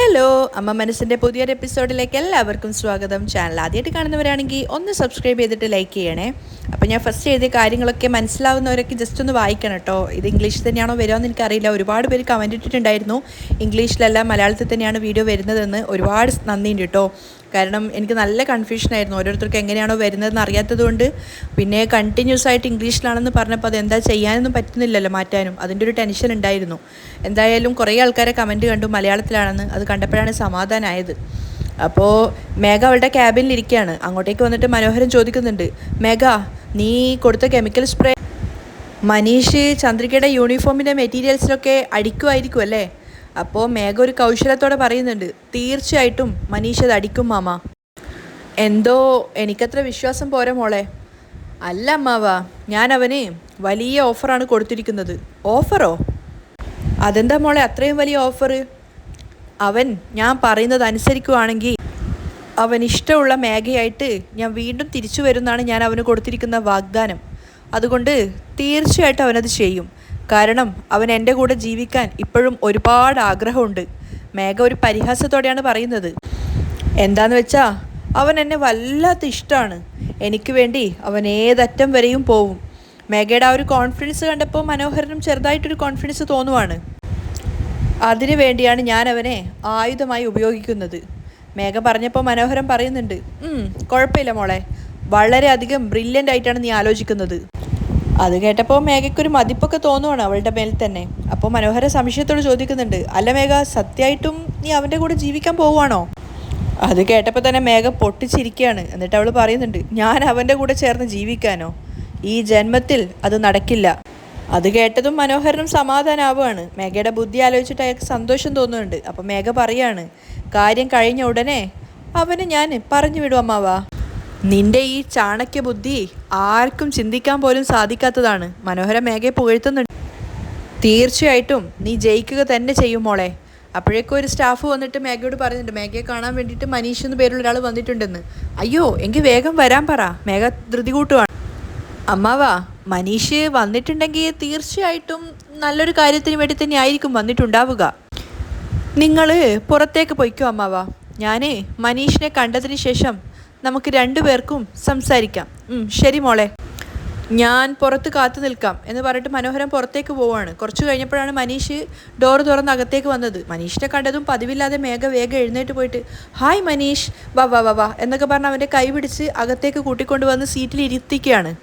Hello, അമ്മ മനസ്സിൻ്റെ പുതിയൊരു എപ്പിസോഡിലേക്ക് എല്ലാവർക്കും സ്വാഗതം. ചാനൽ ആദ്യമായിട്ട് കാണുന്നവരാണെങ്കിൽ ഒന്ന് സബ്സ്ക്രൈബ് ചെയ്തിട്ട് ലൈക്ക് ചെയ്യണേ. അപ്പോൾ ഞാൻ ഫസ്റ്റ് എഴുതിയ കാര്യങ്ങളൊക്കെ മനസ്സിലാവുന്നവരൊക്കെ ജസ്റ്റ് ഒന്ന് വായിക്കണം കേട്ടോ. ഇത് ഇംഗ്ലീഷിൽ തന്നെയാണോ വരുമോയെന്ന് എനിക്കറിയില്ല. ഒരുപാട് പേര് കമൻറ്റ് ഇട്ടിട്ടുണ്ടായിരുന്നു ഇംഗ്ലീഷിലല്ല മലയാളത്തിൽ തന്നെയാണ് വീഡിയോ വരുന്നതെന്ന്. ഒരുപാട് നന്ദിയുണ്ട് കേട്ടോ. കാരണം എനിക്ക് നല്ല കൺഫ്യൂഷനായിരുന്നു, ഓരോരുത്തർക്ക് എങ്ങനെയാണോ വരുന്നതെന്ന് അറിയാത്തതുകൊണ്ട്. പിന്നെ കണ്ടിന്യൂസ് ആയിട്ട് ഇംഗ്ലീഷിലാണെന്ന് പറഞ്ഞപ്പോൾ അതെന്താ ചെയ്യാനൊന്നും പറ്റുന്നില്ലല്ലോ, മാറ്റാനും. അതിൻ്റെ ഒരു ടെൻഷൻ ഉണ്ടായിരുന്നു. എന്തായാലും കുറേ ആൾക്കാരെ കമൻറ്റ് കണ്ടു മലയാളത്തിലാണെന്ന്. അത് കണ്ടപ്പോഴാണ് സമാധാനമായത്. അപ്പോൾ മേഘ അവളുടെ ക്യാബിനിലിരിക്കുകയാണ്. അങ്ങോട്ടേക്ക് വന്നിട്ട് മനോഹരൻ ചോദിക്കുന്നുണ്ട്, മേഘ നീ കൊടുത്ത കെമിക്കൽ സ്പ്രേ മനീഷ് ചന്ദ്രികയുടെ യൂണിഫോമിൻ്റെ മെറ്റീരിയൽസിലൊക്കെ അടിക്കുമായിരിക്കും അല്ലേ? അപ്പോൾ മേഘ ഒരു കൗശലത്തോടെ പറയുന്നുണ്ട്, തീർച്ചയായിട്ടും മനീഷ് അത് അടിക്കും മാമ. എന്തോ എനിക്കത്ര വിശ്വാസം പോരാ മോളെ. അല്ല അമ്മാവാ, ഞാൻ അവന് വലിയ ഓഫറാണ് കൊടുത്തിരിക്കുന്നത്. ഓഫറോ? അതെന്താ മോളെ അത്രയും വലിയ ഓഫർ? അവൻ ഞാൻ പറയുന്നത് അനുസരിക്കുകയാണെങ്കിൽ അവൻ ഇഷ്ടമുള്ള മേഘയായിട്ട് ഞാൻ വീണ്ടും തിരിച്ചു വരുമെന്നാണ് ഞാൻ അവന് കൊടുത്തിരിക്കുന്ന വാഗ്ദാനം. അതുകൊണ്ട് തീർച്ചയായിട്ടും അവനത് ചെയ്യും. കാരണം അവൻ എൻ്റെ കൂടെ ജീവിക്കാൻ ഇപ്പോഴും ഒരുപാട് ആഗ്രഹമുണ്ട്. മേഘ ഒരു പരിഹാസത്തോടെയാണ് പറയുന്നത്. എന്താന്ന് വെച്ചാൽ അവൻ എന്നെ വല്ലാത്ത ഇഷ്ടമാണ്. എനിക്ക് വേണ്ടി അവൻ ഏതറ്റം വരെയും പോവും. മേഘയുടെ ആ ഒരു കോൺഫിഡൻസ് കണ്ടപ്പോൾ മനോഹരനും ചെറുതായിട്ടൊരു കോൺഫിഡൻസ് തോന്നുവാണ്. അതിനു വേണ്ടിയാണ് ഞാൻ അവനെ ആയുധമായി ഉപയോഗിക്കുന്നത്. മേഘ പറഞ്ഞപ്പോൾ മനോഹരൻ പറയുന്നുണ്ട്, കുഴപ്പമില്ല മോളെ, വളരെയധികം ബ്രില്യൻ്റ് ആയിട്ടാണ് നീ ആലോചിക്കുന്നത്. അത് കേട്ടപ്പോൾ മേഘയ്ക്കൊരു മതിപ്പൊക്കെ തോന്നുവാണ് അവളുടെ മേൽ തന്നെ. അപ്പോൾ മനോഹര സംശയത്തോട് ചോദിക്കുന്നുണ്ട്, അല്ല മേഘ, സത്യമായിട്ടും നീ അവൻ്റെ കൂടെ ജീവിക്കാൻ പോവുകയാണോ? അത് കേട്ടപ്പോൾ തന്നെ മേഘ പൊട്ടിച്ചിരിക്കുകയാണ്. എന്നിട്ട് അവൾ പറയുന്നുണ്ട്, ഞാൻ അവൻ്റെ കൂടെ ചേർന്ന് ജീവിക്കാനോ? ഈ ജന്മത്തിൽ അത് നടക്കില്ല. അത് കേട്ടതും മനോഹരനും സമാധാനമാവുകയാണ്. മേഘയുടെ ബുദ്ധി ആലോചിച്ചിട്ട് അയാൾക്ക് സന്തോഷം തോന്നുന്നുണ്ട്. അപ്പോൾ മേഘ പറയാണ്, കാര്യം കഴിഞ്ഞ ഉടനെ അവന് ഞാൻ പറഞ്ഞു വിടും അമ്മാവാ. നിന്റെ ഈ ചാണക്യ ബുദ്ധി ആർക്കും ചിന്തിക്കാൻ പോലും സാധിക്കാത്തതാണ്. മനോഹര മേഘയെ പുകഴ്ത്തുന്നുണ്ട്. തീർച്ചയായിട്ടും നീ ജയിക്കുക തന്നെ ചെയ്യും മോളെ. അപ്പോഴേക്കും ഒരു സ്റ്റാഫ് വന്നിട്ട് മേഘയോട് പറയുന്നുണ്ട്, മേഘയെ കാണാൻ വേണ്ടിയിട്ട് മനീഷ് എന്ന് പേരുള്ള ഒരാൾ വന്നിട്ടുണ്ടെന്ന്. അയ്യോ, എങ്കിൽ വേഗം വരാൻ പറ. മേഘ ധൃതി കൂട്ടുവാണ്. അമ്മാവാ, മനീഷ് വന്നിട്ടുണ്ടെങ്കിൽ തീർച്ചയായിട്ടും നല്ലൊരു കാര്യത്തിന് വേണ്ടി തന്നെ ആയിരിക്കും വന്നിട്ടുണ്ടാവുക. നിങ്ങൾ പുറത്തേക്ക് പോയിക്കോ അമ്മാവാ. ഞാൻ മനീഷിനെ കണ്ടതിന് ശേഷം നമുക്ക് രണ്ടുപേർക്കും സംസാരിക്കാം. ശരി മോളെ, ഞാൻ പുറത്ത് കാത്തു നിൽക്കാം എന്ന് പറഞ്ഞിട്ട് മനോഹരൻ പുറത്തേക്ക് പോവുകയാണ്. കുറച്ച് കഴിഞ്ഞപ്പോഴാണ് മനീഷ് ഡോറ് തുറന്ന് അകത്തേക്ക് വന്നത്. മനീഷിനെ കണ്ടതും പതിവില്ലാതെ വേഗം എഴുന്നേറ്റ് പോയിട്ട്, ഹായ് മനീഷ്, വാ വാ വാ വാ എന്നൊക്കെ പറഞ്ഞ് അവൻ്റെ കൈ പിടിച്ച് അകത്തേക്ക് കൂട്ടിക്കൊണ്ട് വന്ന് സീറ്റിൽ ഇരുത്തിക്കുകയാണ്.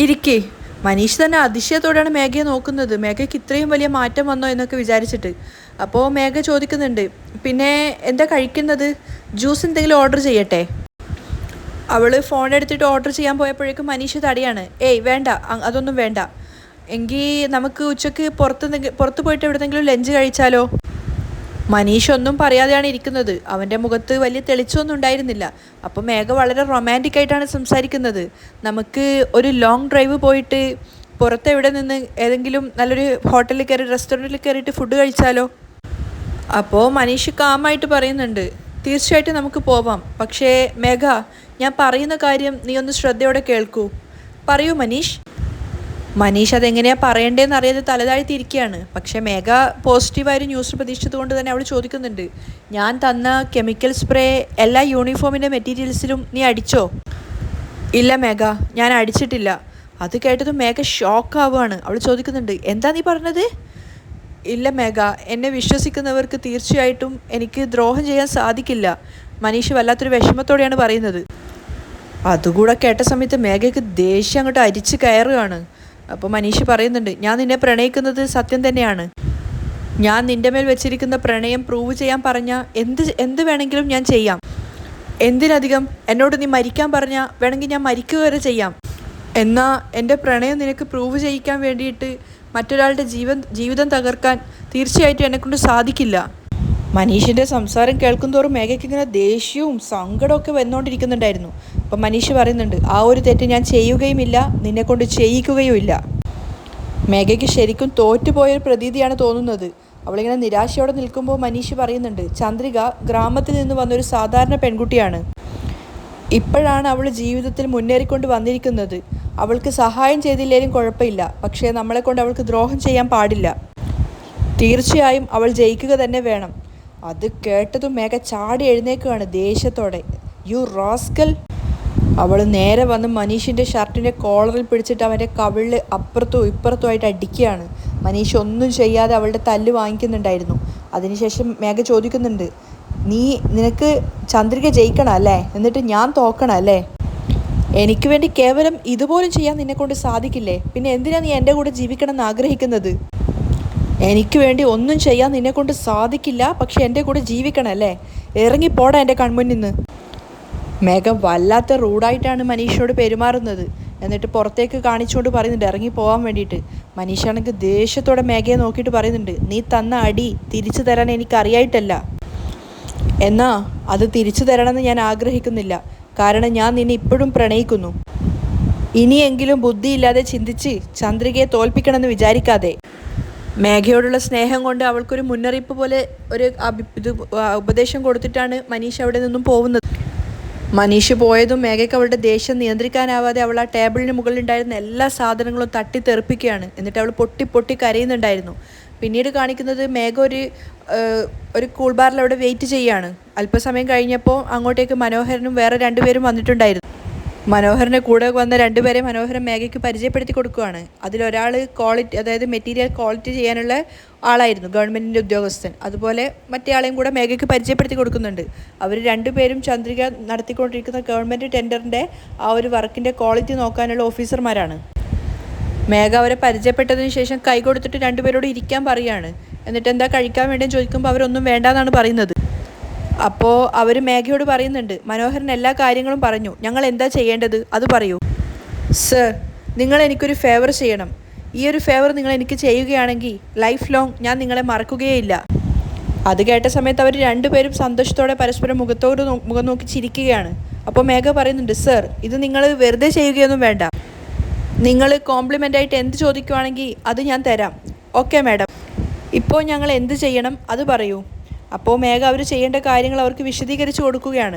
ഇരിക്കേ. മനീഷ് തന്നെ അതിശയത്തോടെയാണ് മേഘയെ നോക്കുന്നത്. മേഘയ്ക്ക് ഇത്രയും വലിയ മാറ്റം വന്നോ എന്നൊക്കെ വിചാരിച്ചിട്ട്. അപ്പോൾ മേഘ ചോദിക്കുന്നുണ്ട്, പിന്നെ എന്താ കഴിക്കുന്നത്? ജ്യൂസ് എന്തെങ്കിലും ഓർഡർ ചെയ്യട്ടെ? അവൾ ഫോൺ എടുത്തിട്ട് ഓർഡർ ചെയ്യാൻ പോയപ്പോഴേക്കും മനീഷ് തടിയാണ്. ഏയ് വേണ്ട, അതൊന്നും വേണ്ട. എങ്കിൽ നമുക്ക് ഉച്ചയ്ക്ക് പുറത്ത് പോയിട്ട് എവിടെയെങ്കിലും ലഞ്ച് കഴിച്ചാലോ? മനീഷ് ഒന്നും പറയാതെയാണ് ഇരിക്കുന്നത്. അവൻ്റെ മുഖത്ത് വലിയ തെളിച്ചൊന്നും ഉണ്ടായിരുന്നില്ല. അപ്പോൾ മേഘ വളരെ റൊമാൻറ്റിക് ആയിട്ടാണ് സംസാരിക്കുന്നത്. നമുക്ക് ഒരു ലോങ് ഡ്രൈവ് പോയിട്ട് പുറത്തെവിടെ നിന്ന് ഏതെങ്കിലും നല്ലൊരു ഹോട്ടലിൽ കയറി റെസ്റ്റോറൻറ്റിൽ കയറിയിട്ട് ഫുഡ് കഴിച്ചാലോ? അപ്പോൾ മനീഷ് കാമായിട്ട് പറയുന്നുണ്ട്, തീർച്ചയായിട്ടും നമുക്ക് പോവാം. പക്ഷേ മേഘ, ഞാൻ പറയുന്ന കാര്യം നീ ഒന്ന് ശ്രദ്ധയോടെ കേൾക്കൂ. പറയൂ മനീഷ്. മനീഷ് അതെങ്ങനെയാണ് പറയേണ്ടതെന്ന് അറിയാതെ തലതാഴ്ത്തിയിരിക്കുകയാണ്. പക്ഷേ മേഘ പോസിറ്റീവായൊരു ന്യൂസ് പ്രതീക്ഷിച്ചത് കൊണ്ട് തന്നെ അവൾ ചോദിക്കുന്നുണ്ട്, ഞാൻ തന്ന കെമിക്കൽ സ്പ്രേ എല്ലാ യൂണിഫോമിൻ്റെ മെറ്റീരിയൽസിലും നീ അടിച്ചോ? ഇല്ല മേഘ, ഞാൻ അടിച്ചിട്ടില്ല. അത് കേട്ടതും മേഘ ഷോക്കാവുകയാണ്. അവൾ ചോദിക്കുന്നുണ്ട്, എന്താ നീ പറഞ്ഞത്? ഇല്ല മേഘ, എന്നെ വിശ്വസിക്കുന്നവർക്ക് തീർച്ചയായിട്ടും എനിക്ക് ദ്രോഹം ചെയ്യാൻ സാധിക്കില്ല. മനീഷ് വല്ലാത്തൊരു വിഷമത്തോടെയാണ് പറയുന്നത്. അതുകൂടെ കേട്ട സമയത്ത് മേഘയ്ക്ക് ദേഷ്യം അങ്ങോട്ട് അരിച്ച് കയറുകയാണ്. അപ്പോൾ മനീഷ് പറയുന്നുണ്ട്, ഞാൻ നിന്നെ പ്രണയിക്കുന്നത് സത്യം തന്നെയാണ്. ഞാൻ നിൻ്റെ മേൽ വെച്ചിരിക്കുന്ന പ്രണയം പ്രൂവ് ചെയ്യാൻ പറഞ്ഞാൽ എന്ത് വേണമെങ്കിലും ഞാൻ ചെയ്യാം. എന്തിനധികം എന്നോട് നീ മരിക്കാൻ പറഞ്ഞാൽ വേണമെങ്കിൽ ഞാൻ മരിക്കുക വരെ ചെയ്യാം. എന്നാൽ എൻ്റെ പ്രണയം നിനക്ക് പ്രൂവ് ചെയ്യിക്കാൻ വേണ്ടിയിട്ട് മറ്റൊരാളുടെ ജീവിതം തകർക്കാൻ തീർച്ചയായിട്ടും എന്നെക്കൊണ്ട് സാധിക്കില്ല. മനീഷിൻ്റെ സംസാരം കേൾക്കുന്തോറും മേഘയ്ക്ക് ഇങ്ങനെ ദേഷ്യവും സങ്കടമൊക്കെ വന്നുകൊണ്ടിരിക്കുന്നുണ്ടായിരുന്നു. അപ്പം മനീഷ് പറയുന്നുണ്ട്, ആ ഒരു തെറ്റ് ഞാൻ ചെയ്യുകയുമില്ല, നിന്നെക്കൊണ്ട് ചെയ്യിക്കുകയുമില്ല. മേഘയ്ക്ക് ശരിക്കും തോറ്റുപോയൊരു പ്രതീതിയാണ് തോന്നുന്നത്. അവളിങ്ങനെ നിരാശയോടെ നിൽക്കുമ്പോൾ മനീഷ് പറയുന്നുണ്ട്, ചന്ദ്രിക ഗ്രാമത്തിൽ നിന്ന് വന്നൊരു സാധാരണ പെൺകുട്ടിയാണ്. ഇപ്പോഴാണ് അവൾ ജീവിതത്തിൽ മുന്നേറിക്കൊണ്ട് വന്നിരിക്കുന്നത്. അവൾക്ക് സഹായം ചെയ്തില്ലേലും കുഴപ്പമില്ല, പക്ഷേ നമ്മളെക്കൊണ്ട് അവൾക്ക് ദ്രോഹം ചെയ്യാൻ പാടില്ല. തീർച്ചയായും അവൾ ജയിക്കുക തന്നെ വേണം. അത് കേട്ടതും മേഘ ചാടി എഴുന്നേക്കുകയാണ് ദേഷ്യത്തോടെ. You rascal! അവൾ നേരെ വന്ന് മനീഷിൻ്റെ ഷർട്ടിൻ്റെ കോളറിൽ പിടിച്ചിട്ട് അവൻ്റെ കവിളിൽ അപ്പുറത്തും ഇപ്പുറത്തുമായിട്ട് അടിക്കുകയാണ്. മനീഷ് ഒന്നും ചെയ്യാതെ അവളുടെ തല്ല് വാങ്ങിക്കുന്നുണ്ടായിരുന്നു. അതിനുശേഷം മേഘ ചോദിക്കുന്നുണ്ട്, നിനക്ക് ചന്ദ്രിക ജയിക്കണം അല്ലേ, എന്നിട്ട് ഞാൻ തോക്കണം അല്ലേ? എനിക്ക് വേണ്ടി കേവലം ഇതുപോലും ചെയ്യാൻ നിന്നെക്കൊണ്ട് സാധിക്കില്ലേ? പിന്നെ എന്തിനാ നീ എൻ്റെ കൂടെ ജീവിക്കണം എന്ന് ആഗ്രഹിക്കുന്നത്? എനിക്ക് വേണ്ടി ഒന്നും ചെയ്യാൻ നിന്നെക്കൊണ്ട് സാധിക്കില്ല, പക്ഷെ എൻ്റെ കൂടെ ജീവിക്കണം അല്ലേ? ഇറങ്ങിപ്പോടാ എൻ്റെ കൺമുന്നിൽ നിന്ന്. മേഘ വല്ലാത്ത റൂഡായിട്ടാണ് മനീഷയോട് പെരുമാറുന്നത്. എന്നിട്ട് പുറത്തേക്ക് കാണിച്ചുകൊണ്ട് പറയുന്നുണ്ട് ഇറങ്ങി പോകാൻ വേണ്ടിയിട്ട്. മനീഷാണെങ്കിൽ ദേഷ്യത്തോടെ മേഘയെ നോക്കിയിട്ട് പറയുന്നുണ്ട്, നീ തന്ന അടി തിരിച്ചു തരാൻ എനിക്കറിയായിട്ടല്ല, എന്നാ അത് തിരിച്ചു തരണമെന്ന് ഞാൻ ആഗ്രഹിക്കുന്നില്ല. കാരണം ഞാൻ നിന്നെ ഇപ്പോഴും പ്രണയിക്കുന്നു. ഇനിയെങ്കിലും ബുദ്ധിയില്ലാതെ ചിന്തിച്ച് ചന്ദ്രികയെ തോൽപ്പിക്കണമെന്ന് വിചാരിക്കാതെ. മേഘയോടുള്ള സ്നേഹം കൊണ്ട് അവൾക്കൊരു മുന്നറിയിപ്പ് പോലെ ഒരു ഉപദേശം കൊടുത്തിട്ടാണ് മനീഷ് അവിടെ നിന്നും പോകുന്നത്. മനീഷ് പോയതും മേഘയ്ക്ക് അവളുടെ ദേഷ്യം നിയന്ത്രിക്കാനാവാതെ അവൾ ആ ടേബിളിന് മുകളിലുണ്ടായിരുന്ന എല്ലാ സാധനങ്ങളും തട്ടിത്തെറിപ്പിക്കുകയാണ്. എന്നിട്ട് അവൾ പൊട്ടി പൊട്ടി കരയുന്നുണ്ടായിരുന്നു. പിന്നീട് കാണിക്കുന്നത് മേഘ ഒരു കൂൾ ബാറിൽ അവിടെ വെയിറ്റ് ചെയ്യുകയാണ്. അല്പസമയം കഴിഞ്ഞപ്പോൾ അങ്ങോട്ടേക്ക് മനോഹരനും വേറെ രണ്ടുപേരും വന്നിട്ടുണ്ടായിരുന്നു. മനോഹരൻ്റെ കൂടെ വന്ന രണ്ടുപേരെ മനോഹരൻ മേഘയ്ക്ക് പരിചയപ്പെടുത്തി കൊടുക്കുകയാണ്. അതിലൊരാൾ ക്വാളിറ്റി, അതായത് മെറ്റീരിയൽ ക്വാളിറ്റി ചെയ്യാനുള്ള ആളായിരുന്നു, ഗവൺമെൻറ്റിൻ്റെ ഉദ്യോഗസ്ഥൻ. അതുപോലെ മറ്റേ ആളെയും കൂടെ മേഘയ്ക്ക് പരിചയപ്പെടുത്തി കൊടുക്കുന്നുണ്ട്. അവർ രണ്ടുപേരും ചന്ദ്രിക നടത്തിക്കൊണ്ടിരിക്കുന്ന ഗവൺമെൻറ് ടെൻഡറിൻ്റെ ആ ഒരു വർക്കിൻ്റെ ക്വാളിറ്റി നോക്കാനുള്ള ഓഫീസർമാരാണ്. മേഘ അവരെ പരിചയപ്പെട്ടതിന് ശേഷം കൈ കൊടുത്തിട്ട് രണ്ടുപേരോട് ഇരിക്കാൻ പറയുകയാണ്. എന്നിട്ട് എന്താ കഴിക്കാൻ വേണ്ടിയെന്ന് ചോദിക്കുമ്പോൾ അവരൊന്നും വേണ്ടാന്നാണ് പറയുന്നത്. അപ്പോൾ അവർ മേഘയോട് പറയുന്നുണ്ട്, മനോഹരൻ എല്ലാ കാര്യങ്ങളും പറഞ്ഞു, ഞങ്ങൾ എന്താ ചെയ്യേണ്ടത് അത് പറയൂ. സർ, നിങ്ങൾ എനിക്കൊരു ഫേവർ ചെയ്യണം. ഈ ഒരു ഫേവർ നിങ്ങൾ എനിക്ക് ചെയ്യുകയാണെങ്കിൽ ലൈഫ് ലോങ് ഞാൻ നിങ്ങളെ മറക്കുകയില്ല. അത് കേട്ട സമയത്ത് അവർ രണ്ടുപേരും സന്തോഷത്തോടെ പരസ്പരം മുഖം നോക്കി ചിരിക്കുകയാണ്. അപ്പോൾ മേഘ പറയുന്നുണ്ട്, സർ, ഇത് നിങ്ങൾ വെറുതെ ചെയ്യുകയൊന്നും വേണ്ട. നിങ്ങൾ കോംപ്ലിമെൻ്റായിട്ട് എന്ത് ചോദിക്കുവാണെങ്കിൽ അത് ഞാൻ തരാം. ഓക്കെ മാഡം, ഇപ്പോൾ ഞങ്ങൾ എന്ത് ചെയ്യണം അത് പറയൂ. അപ്പോൾ മേഘ അവർ ചെയ്യേണ്ട കാര്യങ്ങൾ അവർക്ക് വിശദീകരിച്ച് കൊടുക്കുകയാണ്.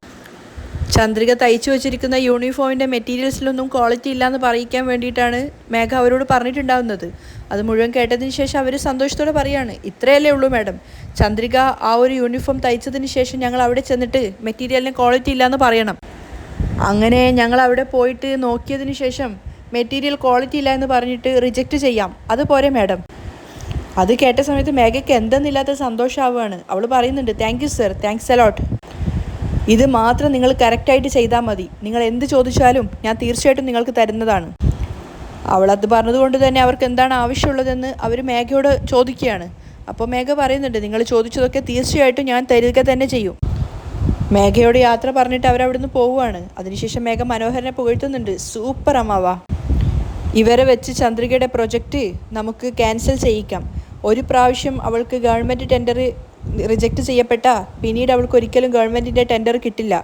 ചന്ദ്രിക തയ്ച്ചു വെച്ചിരിക്കുന്ന യൂണിഫോമിൻ്റെ മെറ്റീരിയൽസിലൊന്നും ക്വാളിറ്റി ഇല്ലയെന്ന് പറയിക്കാൻ വേണ്ടിയിട്ടാണ് മേഘ അവരോട് പറഞ്ഞിട്ടുണ്ടാവുന്നത്. അത് മുഴുവൻ കേട്ടതിന് ശേഷം അവർ സന്തോഷത്തോടെ പറയുകയാണ്, ഇത്രയല്ലേ ഉള്ളൂ മാഡം, ചന്ദ്രിക ആ ഒരു യൂണിഫോം തയ്ച്ചതിന് ശേഷം ഞങ്ങൾ അവിടെ ചെന്നിട്ട് മെറ്റീരിയലിന് ക്വാളിറ്റി ഇല്ലയെന്ന് പറയണം. അങ്ങനെ ഞങ്ങൾ അവിടെ പോയിട്ട് നോക്കിയതിന് ശേഷം മെറ്റീരിയൽ ക്വാളിറ്റി ഇല്ല എന്ന് പറഞ്ഞിട്ട് റിജക്റ്റ് ചെയ്യാം, അതുപോലെ മാഡം. അത് കേട്ട സമയത്ത് മേഘയ്ക്ക് എന്തെന്നില്ലാത്ത സന്തോഷമാവുകയാണ്. അവൾ പറയുന്നുണ്ട്, thank you sir, thanks a lot. ഇത് മാത്രം നിങ്ങൾ കറക്റ്റായിട്ട് ചെയ്താൽ മതി. നിങ്ങൾ എന്ത് ചോദിച്ചാലും ഞാൻ തീർച്ചയായിട്ടും നിങ്ങൾക്ക് തരുന്നതാണ്. അവളത് പറഞ്ഞതുകൊണ്ട് തന്നെ അവർക്ക് എന്താണ് ആവശ്യമുള്ളതെന്ന് അവർ മേഘയോട് ചോദിക്കുകയാണ്. അപ്പോൾ മേഘ പറയുന്നുണ്ട്, നിങ്ങൾ ചോദിച്ചതൊക്കെ തീർച്ചയായിട്ടും ഞാൻ തരിക തന്നെ ചെയ്യും. മേഘയോട് യാത്ര പറഞ്ഞിട്ട് അവരവിടുന്ന് പോവുകയാണ്. അതിനുശേഷം മേഘ മനോഹരനെ പുകഴ്ത്തുന്നുണ്ട്, സൂപ്പർ അമ്മാവാ, ഇവരെ വെച്ച് ചന്ദ്രികയുടെ പ്രൊജക്റ്റ് നമുക്ക് ക്യാൻസൽ ചെയ്യിക്കാം. ഒരു പ്രാവശ്യം അവൾക്ക് ഗവൺമെൻറ് ടെൻഡർ റിജക്റ്റ് ചെയ്യപ്പെട്ട പിന്നീട് അവൾക്ക് ഒരിക്കലും ഗവൺമെൻറ്റിൻ്റെ ടെൻഡർ കിട്ടില്ല.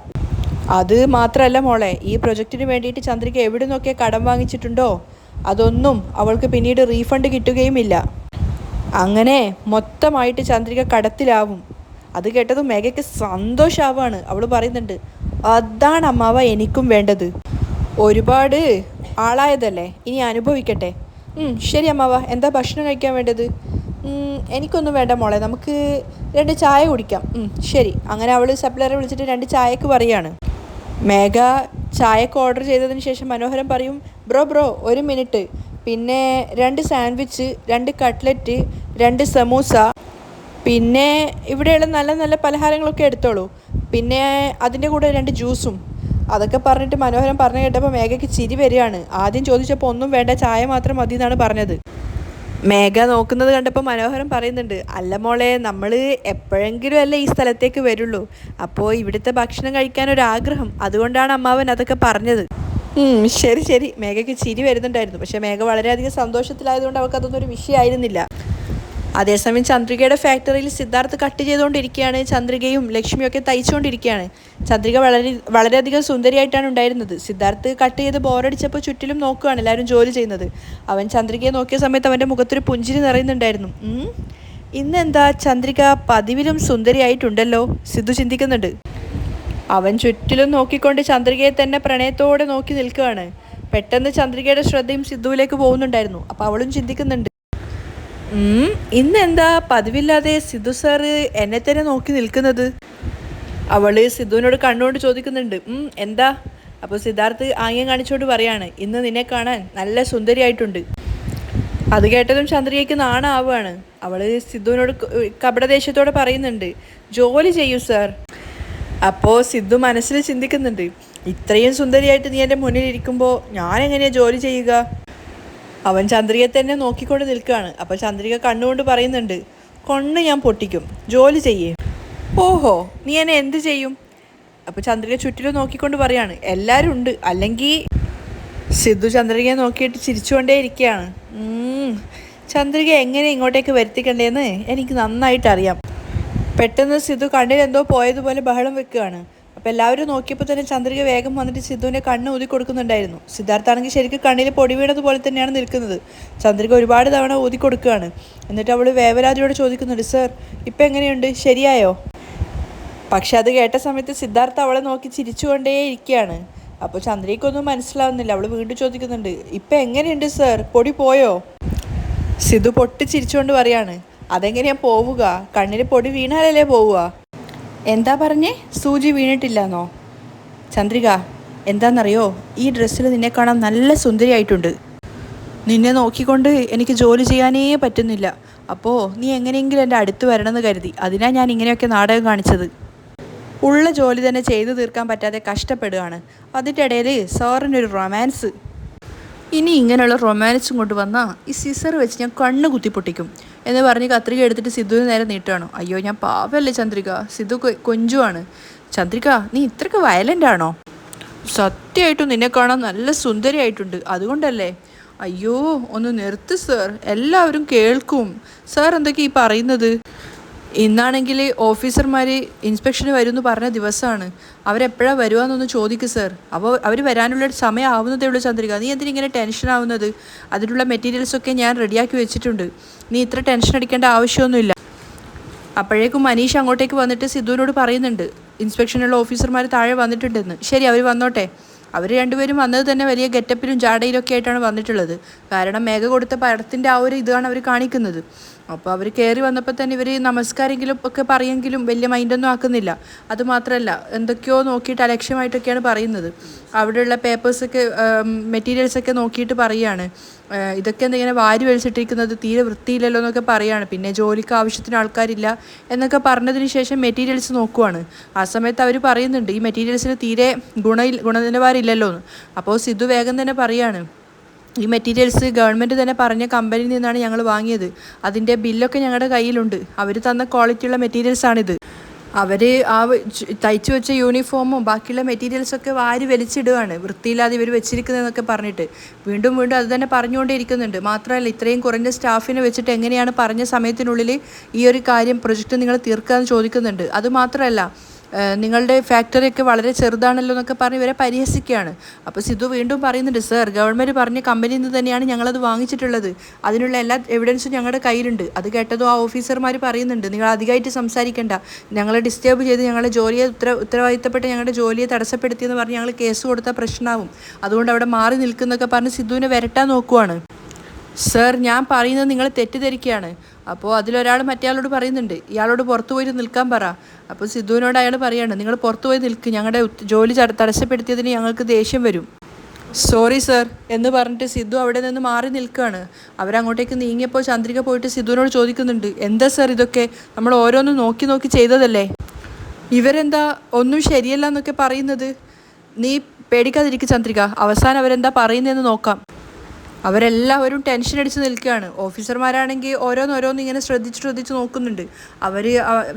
അത് മാത്രമല്ല മോളെ, ഈ പ്രൊജക്റ്റിന് വേണ്ടിയിട്ട് ചന്ദ്രിക എവിടെ നിന്നൊക്കെ കടം വാങ്ങിച്ചിട്ടുണ്ടോ അതൊന്നും അവൾക്ക് പിന്നീട് റീഫണ്ട് കിട്ടുകയുമില്ല. അങ്ങനെ മൊത്തമായിട്ട് ചന്ദ്രിക കടത്തിലാവും. അത് കേട്ടതും മേഘയ്ക്ക് സന്തോഷമാവാണ്. അവൾ പറയുന്നുണ്ട്, അതാണ് അമ്മാവ എനിക്കും വേണ്ടത്. ഒരുപാട് ആളായതല്ലേ, ഇനി അനുഭവിക്കട്ടെ. ശരി അമ്മാവ, എന്താ ഭക്ഷണം കഴിക്കാൻ വേണ്ടത്? എനിക്കൊന്നും വേണ്ട മോളെ, നമുക്ക് 2 ചായ കുടിക്കാം. ശരി. അങ്ങനെ അവൾ സപ്ലയറെ വിളിച്ചിട്ട് 2 ചായക്ക് പറയുകയാണ്. മേഘ ചായക്ക് ഓർഡർ ചെയ്തതിന് ശേഷം മനോഹരൻ പറയും, ബ്രോ 1 മിനിറ്റ്, പിന്നെ 2 സാൻഡ്വിച്ച്, 2 കട്ട്ലറ്റ്, 2 സമൂസ, പിന്നെ ഇവിടെയുള്ള നല്ല നല്ല പലഹാരങ്ങളൊക്കെ എടുത്തോളൂ, പിന്നെ അതിൻ്റെ കൂടെ 2 ജ്യൂസും. അതൊക്കെ പറഞ്ഞിട്ട് മനോഹരൻ പറഞ്ഞു കേട്ടപ്പോൾ മേഘയ്ക്ക് ചിരി വരികയാണ്. ആദ്യം ചോദിച്ചപ്പോൾ ഒന്നും വേണ്ട, ചായ മാത്രം മതി എന്നാണ് പറഞ്ഞത്. മേഘ നോക്കുന്നത് കണ്ടപ്പോൾ മനോഹരൻ പറയുന്നുണ്ട്, അല്ല മോളെ, നമ്മൾ എപ്പോഴെങ്കിലും അല്ലേ ഈ സ്ഥലത്തേക്ക് വരുള്ളൂ, അപ്പോൾ ഇവിടുത്തെ ഭക്ഷണം കഴിക്കാനൊരാഗ്രഹം, അതുകൊണ്ടാണ് അമ്മാവൻ അതൊക്കെ പറഞ്ഞത്. ശരി. മേഘയ്ക്ക് ചിരി വരുന്നുണ്ടായിരുന്നു. പക്ഷേ മേഘ വളരെയധികം സന്തോഷത്തിലായതുകൊണ്ട് അവൾക്ക് അതൊന്നും ഒരു വിഷയമായിരുന്നില്ല. അതേസമയം ചന്ദ്രികയുടെ ഫാക്ടറിയിൽ സിദ്ധാർത്ഥ് കട്ട് ചെയ്തുകൊണ്ടിരിക്കുകയാണ്. ചന്ദ്രികയും ലക്ഷ്മിയൊക്കെ തയ്ച്ചുകൊണ്ടിരിക്കുകയാണ്. ചന്ദ്രിക വളരെയധികം സുന്ദരിയായിട്ടാണ് ഉണ്ടായിരുന്നത്. സിദ്ധാർത്ഥ് കട്ട് ചെയ്ത് ബോറടിച്ചപ്പോൾ ചുറ്റിലും നോക്കുകയാണ് എല്ലാവരും ജോലി ചെയ്യുന്നത്. അവൻ ചന്ദ്രികയെ നോക്കിയ സമയത്ത് അവൻ്റെ മുഖത്തൊരു പുഞ്ചിരി നിറയുന്നുണ്ടായിരുന്നു. ഇന്നെന്താ ചന്ദ്രിക പതിവിലും സുന്ദരിയായിട്ടുണ്ടല്ലോ, സിദ്ധു ചിന്തിക്കുന്നുണ്ട്. അവൻ ചുറ്റിലും നോക്കിക്കൊണ്ട് ചന്ദ്രികയെ തന്നെ പ്രണയത്തോടെ നോക്കി നിൽക്കുകയാണ്. പെട്ടെന്ന് ചന്ദ്രികയുടെ ശ്രദ്ധയും സിദ്ധുവിലേക്ക് പോകുന്നുണ്ടായിരുന്നു. അപ്പോൾ അവളും ചിന്തിക്കുന്നുണ്ട്, ഉം, ഇന്നെന്താ പതിവില്ലാതെ സിദ്ധു സാറ് എന്നെ തന്നെ നോക്കി നിൽക്കുന്നത്? അവള് സിദ്ധുവിനോട് കണ്ണുകൊണ്ട് ചോദിക്കുന്നുണ്ട്. എന്താ? അപ്പോൾ സിദ്ധാർത്ഥ് ആംഗ്യം കാണിച്ചുകൊണ്ട് പറയാണ്, ഇന്ന് നിന്നെ കാണാൻ നല്ല സുന്ദരിയായിട്ടുണ്ട്. അത് കേട്ടതും ചന്ദ്രികയ്ക്ക് നാണാവുകയാണ്. അവള് സിദ്ധുവിനോട് കപടദേഷ്യത്തോടെ പറയുന്നുണ്ട്, ജോലി ചെയ്യൂ സാർ. അപ്പോൾ സിദ്ധു മനസ്സിൽ ചിന്തിക്കുന്നുണ്ട്, ഇത്രയും സുന്ദരിയായിട്ട് നീ എൻ്റെ മുന്നിൽ ഇരിക്കുമ്പോൾ ഞാൻ എങ്ങനെയാണ് ജോലി ചെയ്യുക? അവൻ ചന്ദ്രികയെ തന്നെ നോക്കിക്കൊണ്ട് നിൽക്കുകയാണ്. അപ്പോൾ ചന്ദ്രിക കണ്ണുകൊണ്ട് പറയുന്നുണ്ട്, കൊണ്ണ് ഞാൻ പൊട്ടിക്കും, ജോലി ചെയ്യേ. ഓഹോ, നീ എന്നെ എന്ത് ചെയ്യും? അപ്പോൾ ചന്ദ്രിക ചുറ്റിലും നോക്കിക്കൊണ്ട് പറയാണ്, എല്ലാവരും ഉണ്ട്, അല്ലെങ്കിൽ. സിദ്ധു ചന്ദ്രികയെ നോക്കിയിട്ട് ചിരിച്ചുകൊണ്ടേ ഇരിക്കുകയാണ്. ചന്ദ്രിക എങ്ങനെ ഇങ്ങോട്ടേക്ക് വരുത്തിക്കണ്ടേന്ന് എനിക്ക് നന്നായിട്ട് അറിയാം. പെട്ടെന്ന് സിദ്ധു കണ്ണിൽ എന്തോ പോയതുപോലെ ബഹളം വെക്കുകയാണ്. അപ്പോൾ എല്ലാവരും നോക്കിയപ്പോൾ തന്നെ ചന്ദ്രിക വേഗം വന്നിട്ട് സിദ്ധുവിൻ്റെ കണ്ണ് ഊതി കൊടുക്കുന്നുണ്ടായിരുന്നു. സിദ്ധാർത്ഥാണെങ്കിൽ ശരിക്കും കണ്ണിൽ പൊടി വീണതുപോലെ തന്നെയാണ് നിൽക്കുന്നത്. ചന്ദ്രിക ഒരുപാട് തവണ ഊതി കൊടുക്കുകയാണ്. എന്നിട്ട് അവൾ വേവലാതിയോട് ചോദിക്കുന്നുണ്ട്, സർ ഇപ്പം എങ്ങനെയുണ്ട്, ശരിയായോ? പക്ഷെ അത് കേട്ട സമയത്ത് സിദ്ധാർത്ഥ അവളെ നോക്കി ചിരിച്ചുകൊണ്ടേ ഇരിക്കുകയാണ്. അപ്പോൾ ചന്ദ്രികയ്ക്കൊന്നും മനസ്സിലാവുന്നില്ല. അവൾ വീണ്ടും ചോദിക്കുന്നുണ്ട്, ഇപ്പം എങ്ങനെയുണ്ട് സർ, പൊടി പോയോ? സിദ്ധു പൊട്ടി ചിരിച്ചുകൊണ്ട് പറയാണ്, അതെങ്ങനെയാ പോവുക, കണ്ണിൽ പൊടി വീണാലല്ലേ പോവുക? എന്താ പറഞ്ഞേ, സൂചി വീണിട്ടില്ലെന്നോ? ചന്ദ്രിക, എന്താണെന്നറിയോ, ഈ ഡ്രസ്സിൽ നിന്നെ കാണാൻ നല്ല സുന്ദരിയായിട്ടുണ്ട്. നിന്നെ നോക്കിക്കൊണ്ട് എനിക്ക് ജോലി ചെയ്യാനേ പറ്റുന്നില്ല. അപ്പോൾ നീ എങ്ങനെയെങ്കിലും എൻ്റെ അടുത്ത് വരണമെന്ന് കരുതി, അതിനാണ് ഞാൻ ഇങ്ങനെയൊക്കെ നാടകം കാണിച്ചത്. ഉള്ള ജോലി തന്നെ ചെയ്തു തീർക്കാൻ പറ്റാതെ കഷ്ടപ്പെടുകയാണ്. അതിൻ്റെ ഇടയിൽ സാറിനൊരു റൊമാൻസ്. ഇനി ഇങ്ങനെയുള്ള റൊമാൻസും കൊണ്ട് വന്നാൽ ഈ സിസർ വെച്ച് ഞാൻ കണ്ണ് കുത്തിപ്പൊട്ടിക്കും എന്ന് പറഞ്ഞ് കത്രിക എടുത്തിട്ട് സിദ്ധുവിന് നേരെ നീട്ടുകയാണോ. അയ്യോ, ഞാൻ പാവല്ലേ ചന്ദ്രിക, സിദ്ധു കൊഞ്ചുവാണ്. ചന്ദ്രിക, നീ ഇത്രയ്ക്ക് വയലൻ്റ് ആണോ? സത്യമായിട്ടും നിന്നെ കാണാൻ നല്ല സുന്ദരിയായിട്ടുണ്ട്, അതുകൊണ്ടല്ലേ. അയ്യോ, ഒന്ന് നിർത്ത് സർ, എല്ലാവരും കേൾക്കും. സാർ എന്തൊക്കെയാ ഈ പറയുന്നത്? ഇന്നാണെങ്കിൽ ഓഫീസർമാർ ഇൻസ്പെക്ഷന് വരുമെന്ന് പറഞ്ഞ ദിവസമാണ്. അവരെപ്പോഴാണ് വരുവാന്നൊന്ന് ചോദിക്കും സർ. അപ്പോൾ അവർ വരാനുള്ള സമയം ആവുന്നതേ ഉള്ളൂ. ചന്ദ്രിക, നീ എന്തിനിങ്ങനെ ടെൻഷൻ ആവുന്നത്? അതിനുള്ള മെറ്റീരിയൽസൊക്കെ ഞാൻ റെഡിയാക്കി വെച്ചിട്ടുണ്ട്, നീ ഇത്ര ടെൻഷൻ അടിക്കേണ്ട ആവശ്യമൊന്നുമില്ല. അപ്പോഴേക്കും മനീഷ് അങ്ങോട്ടേക്ക് വന്നിട്ട് സിദ്ധുവിനോട് പറയുന്നുണ്ട്, ഇൻസ്പെക്ഷനുള്ള ഓഫീസർമാർ താഴെ വന്നിട്ടുണ്ടെന്ന്. ശരി, അവർ വന്നോട്ടെ. അവർ രണ്ടുപേരും വന്നത് തന്നെ വലിയ ഗെറ്റപ്പിലും ജാടയിലൊക്കെ ആയിട്ടാണ് വന്നിട്ടുള്ളത്. കാരണം മേഘ കൊടുത്ത പടത്തിൻ്റെ ആ ഒരു ഇതാണ് അവർ കാണിക്കുന്നത്. അപ്പോൾ അവർ കയറി വന്നപ്പോൾ തന്നെ ഇവർ നമസ്കാരമെങ്കിലും ഒക്കെ പറയുമെങ്കിലും വലിയ മൈൻഡൊന്നും ആക്കുന്നില്ല. അതുമാത്രമല്ല, എന്തൊക്കെയോ നോക്കിയിട്ട് അലക്ഷ്യമായിട്ടൊക്കെയാണ് പറയുന്നത്. അവിടെയുള്ള പേപ്പേഴ്സൊക്കെ മെറ്റീരിയൽസൊക്കെ നോക്കിയിട്ട് പറയുകയാണ്, ഇതൊക്കെ എന്തിങ്ങനെ വാരി വലിച്ചിട്ടിരിക്കുന്നത്, തീരെ വൃത്തിയില്ലല്ലോ എന്നൊക്കെ പറയുകയാണ്. പിന്നെ ജോലിക്ക് ആവശ്യത്തിന് ആൾക്കാരില്ല എന്നൊക്കെ പറഞ്ഞതിന് ശേഷം മെറ്റീരിയൽസ് നോക്കുവാണ്. ആ സമയത്ത് അവർ പറയുന്നുണ്ട്, ഈ മെറ്റീരിയൽസിന് തീരെ ഗുണനിലവാരം ഇല്ലല്ലോ എന്ന്. അപ്പോൾ സിദ്ധു വേഗം തന്നെ പറയുകയാണ്, ഈ മെറ്റീരിയൽസ് ഗവൺമെൻറ് തന്നെ പറഞ്ഞ കമ്പനിയിൽ നിന്നാണ് ഞങ്ങൾ വാങ്ങിയത്, അതിൻ്റെ ബില്ലൊക്കെ ഞങ്ങളുടെ കയ്യിലുണ്ട്, അവർ തന്ന ക്വാളിറ്റിയുള്ള മെറ്റീരിയൽസാണിത്. അവർ ആ തയ്ച്ചു വെച്ച യൂണിഫോമും ബാക്കിയുള്ള മെറ്റീരിയൽസൊക്കെ വാരി വലിച്ചിടുകയാണ്, വൃത്തിയില്ലാതെ ഇവർ വെച്ചിരിക്കുന്നതെന്നൊക്കെ പറഞ്ഞിട്ട് വീണ്ടും വീണ്ടും അത് തന്നെ പറഞ്ഞുകൊണ്ടേ ഇരിക്കുന്നുണ്ട്. മാത്രമല്ല, ഇത്രയും കുറഞ്ഞ സ്റ്റാഫിനെ വെച്ചിട്ട് എങ്ങനെയാണ് പറഞ്ഞ സമയത്തിനുള്ളിൽ ഈ ഒരു കാര്യം പ്രൊജക്റ്റ് നിങ്ങൾ തീർക്കാമെന്ന് ചോദിക്കുന്നുണ്ട്. അതുമാത്രമല്ല, നിങ്ങളുടെ ഫാക്ടറിയൊക്കെ വളരെ ചെറുതാണല്ലോ എന്നൊക്കെ പറഞ്ഞ് ഇവരെ പരിഹസിക്കുകയാണ്. അപ്പോൾ സിദ്ധു വീണ്ടും പറയുന്നുണ്ട്, സർ ഗവൺമെൻറ് പറഞ്ഞ കമ്പനിയിൽ നിന്ന് തന്നെയാണ് ഞങ്ങളത് വാങ്ങിച്ചിട്ടുള്ളത്, അതിനുള്ള എല്ലാ എവിഡൻസും ഞങ്ങളുടെ കയ്യിലുണ്ട്. അത് കേട്ടതും ആ ഓഫീസർമാർ പറയുന്നുണ്ട്, നിങ്ങൾ അധികമായിട്ട് സംസാരിക്കേണ്ട, ഞങ്ങളെ ഡിസ്റ്റർബ് ചെയ്ത് ഞങ്ങളുടെ ജോലിയെ ഉത്തരവാദിത്തപ്പെട്ട് ഞങ്ങളുടെ ജോലിയെ തടസ്സപ്പെടുത്തിയെന്ന് പറഞ്ഞ് ഞങ്ങൾ കേസ് കൊടുത്താൽ പ്രശ്നമാവും, അതുകൊണ്ട് അവിടെ മാറി നിൽക്കുന്നൊക്കെ പറഞ്ഞ് സിദ്ധുവിനെ വരട്ടാൻ നോക്കുവാണ്. സർ, ഞാൻ പറയുന്നത് നിങ്ങൾ തെറ്റിദ്ധരിക്കുകയാണ്. അപ്പോൾ അതിലൊരാൾ മറ്റേയാളോട് പറയുന്നുണ്ട്, ഇയാളോട് പുറത്തു പോയി നിൽക്കാൻ പറ. അപ്പോൾ സിദ്ധുവിനോട് അയാൾ പറയാണ്, നിങ്ങൾ പുറത്തു പോയി നിൽക്ക്, ഞങ്ങളുടെ ജോലി തടസ്സപ്പെടുത്തിയതിന് ഞങ്ങൾക്ക് ദേഷ്യം വരും. സോറി സർ എന്ന് പറഞ്ഞിട്ട് സിദ്ധു അവിടെ നിന്ന് മാറി നിൽക്കുകയാണ്. അവരങ്ങോട്ടേക്ക് നീങ്ങിയപ്പോൾ ചന്ദ്രിക പോയിട്ട് സിദ്ധുവിനോട് ചോദിക്കുന്നുണ്ട്, എന്താ സർ ഇതൊക്കെ, നമ്മൾ ഓരോന്നും നോക്കി നോക്കി ചെയ്തതല്ലേ, ഇവരെന്താ ഒന്നും ശരിയല്ല എന്നൊക്കെ പറയുന്നത്? നീ പേടിക്കാതിരിക്കുക ചന്ദ്രിക, അവസാനം അവരെന്താ പറയുന്നതെന്ന് നോക്കാം. അവരെല്ലാവരും ടെൻഷൻ അടിച്ച് നിൽക്കുകയാണ്. ഓഫീസർമാരാണെങ്കിൽ ഓരോന്നോരോന്ന് ഇങ്ങനെ ശ്രദ്ധിച്ച് നോക്കുന്നുണ്ട്. അവർ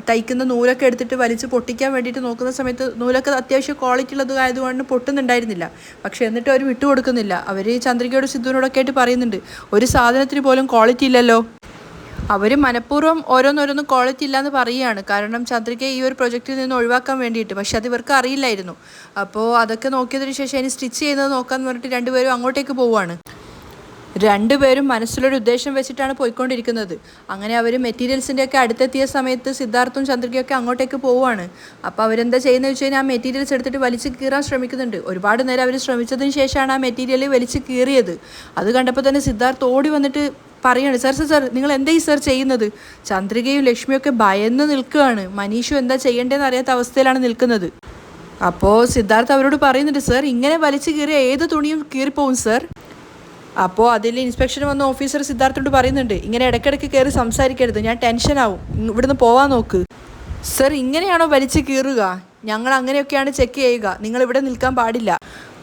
തയ്ക്കുന്ന നൂലൊക്കെ എടുത്തിട്ട് വലിച്ച് പൊട്ടിക്കാൻ വേണ്ടിയിട്ട് നോക്കുന്ന സമയത്ത് നൂലൊക്കെ അത്യാവശ്യം ക്വാളിറ്റി ഉള്ളത് ആയതുകൊണ്ട് പൊട്ടുന്നുണ്ടായിരുന്നില്ല. പക്ഷേ എന്നിട്ട് അവർ വിട്ടുകൊടുക്കുന്നില്ല. അവർ ചന്ദ്രികയോട് സിദ്ധുവിനോടൊക്കെ ആയിട്ട് പറയുന്നുണ്ട്, ഒരു സാധനത്തിന് പോലും ക്വാളിറ്റി ഇല്ലല്ലോ. അവർ മനഃപൂർവ്വം ഓരോന്നോരോന്ന് ക്വാളിറ്റി ഇല്ലയെന്ന് പറയുകയാണ്, കാരണം ചന്ദ്രികയെ ഈ ഒരു പ്രൊജക്റ്റിൽ നിന്ന് ഒഴിവാക്കാൻ വേണ്ടിയിട്ട്. പക്ഷെ അത് ഇവർക്ക് അറിയില്ലായിരുന്നു. അപ്പോൾ അതൊക്കെ നോക്കിയതിന് ശേഷം ഇനി സ്റ്റിച്ച് ചെയ്യുന്നത് നോക്കാമെന്ന് പറഞ്ഞിട്ട് രണ്ടുപേരും അങ്ങോട്ടേക്ക് പോവുകയാണ്. രണ്ടുപേരും മനസ്സിലൊരു ഉദ്ദേശം വെച്ചിട്ടാണ് പോയിക്കൊണ്ടിരിക്കുന്നത്. അങ്ങനെ അവർ മെറ്റീരിയൽസിൻ്റെയൊക്കെ അടുത്തെത്തിയ സമയത്ത് സിദ്ധാർത്ഥും ചന്ദ്രികയൊക്കെ അങ്ങോട്ടേക്ക് പോവുകയാണ്. അപ്പോൾ അവരെന്താ ചെയ്യുന്നത് വെച്ച് കഴിഞ്ഞാൽ ആ മെറ്റീരിയൽസ് എടുത്തിട്ട് വലിച്ച് കീറാൻ ശ്രമിക്കുന്നുണ്ട്. ഒരുപാട് നേരം അവർ ശ്രമിച്ചതിന് ശേഷമാണ് ആ മെറ്റീരിയൽ വലിച്ച് കീറിയത്. അത് കണ്ടപ്പോൾ തന്നെ സിദ്ധാർത്ഥ് ഓടി വന്നിട്ട് പറയാണ് സാർ സാർ സാർ നിങ്ങൾ എന്തായി സാർ ചെയ്യുന്നത്? ചന്ദ്രികയും ലക്ഷ്മിയൊക്കെ ഭയന്ന് നിൽക്കുകയാണ്. മനീഷു എന്താ ചെയ്യേണ്ടതെന്ന് അറിയാത്ത അവസ്ഥയിലാണ് നിൽക്കുന്നത്. അപ്പോൾ സിദ്ധാർത്ഥ് അവരോട് പറയുന്നുണ്ട്, സാർ ഇങ്ങനെ വലിച്ചു കീറിയ ഏത് തുണിയും കീറിപ്പോവും സാർ. അപ്പോൾ അതിൽ ഇൻസ്പെക്ഷൻ വന്ന ഓഫീസർ സിദ്ധാർത്ഥോട് പറയുന്നുണ്ട്, ഇങ്ങനെ ഇടയ്ക്കിടയ്ക്ക് കയറി സംസാരിക്കരുത്, ഞാൻ ടെൻഷനാവും, ഇവിടുന്ന് പോവാൻ നോക്ക്. സർ ഇങ്ങനെയാണോ വലിച്ചു കീറുക? ഞങ്ങൾ അങ്ങനെയൊക്കെയാണ് ചെക്ക് ചെയ്യുക, നിങ്ങൾ ഇവിടെ നിൽക്കാൻ പാടില്ല,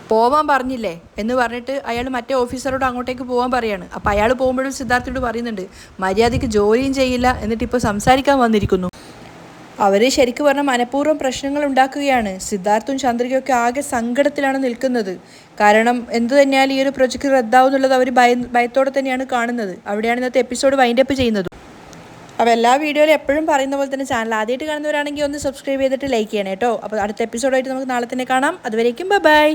പോവാൻ പറഞ്ഞില്ലേ എന്ന് പറഞ്ഞിട്ട് അയാൾ മറ്റേ ഓഫീസറോട് അങ്ങോട്ടേക്ക് പോകാൻ പറയാണ്. അപ്പോൾ അയാൾ പോകുമ്പോഴും സിദ്ധാർത്ഥോട് പറയുന്നുണ്ട്, മര്യാദയ്ക്ക് ജോലിയും ചെയ്യില്ല, എന്നിട്ട് ഇപ്പോൾ സംസാരിക്കാൻ വന്നിരിക്കുന്നു. അവർ ശരിക്കും പറഞ്ഞാൽ മനഃപൂർവ്വം പ്രശ്നങ്ങൾ ഉണ്ടാക്കുകയാണ്. സിദ്ധാർത്ഥും ചന്ദ്രികയൊക്കെ ആകെ സങ്കടത്തിലാണ് നിൽക്കുന്നത്. കാരണം എന്തു തന്നെയാലും ഈ ഒരു പ്രൊജക്റ്റ് റദ്ദാവും എന്നുള്ളത് അവർ ഭയത്തോടെ തന്നെയാണ് കാണുന്നത്. അവിടെയാണ് ഇന്നത്തെ എപ്പിസോഡ് വൈൻഡപ്പ് ചെയ്യുന്നത്. അപ്പോൾ എല്ലാ വീഡിയോയിലും എപ്പോഴും പറയുന്ന പോലെ തന്നെ ചാനൽ ആദ്യമായിട്ട് കാണുന്നവരാണെങ്കിൽ ഒന്ന് സബ്സ്ക്രൈബ് ചെയ്തിട്ട് ലൈക്ക് ചെയ്യണം കേട്ടോ. അപ്പോൾ അടുത്ത എപ്പിസോഡായിട്ട് നമുക്ക് നാളെ തന്നെ കാണാം. അതുവരേക്കും ബൈ.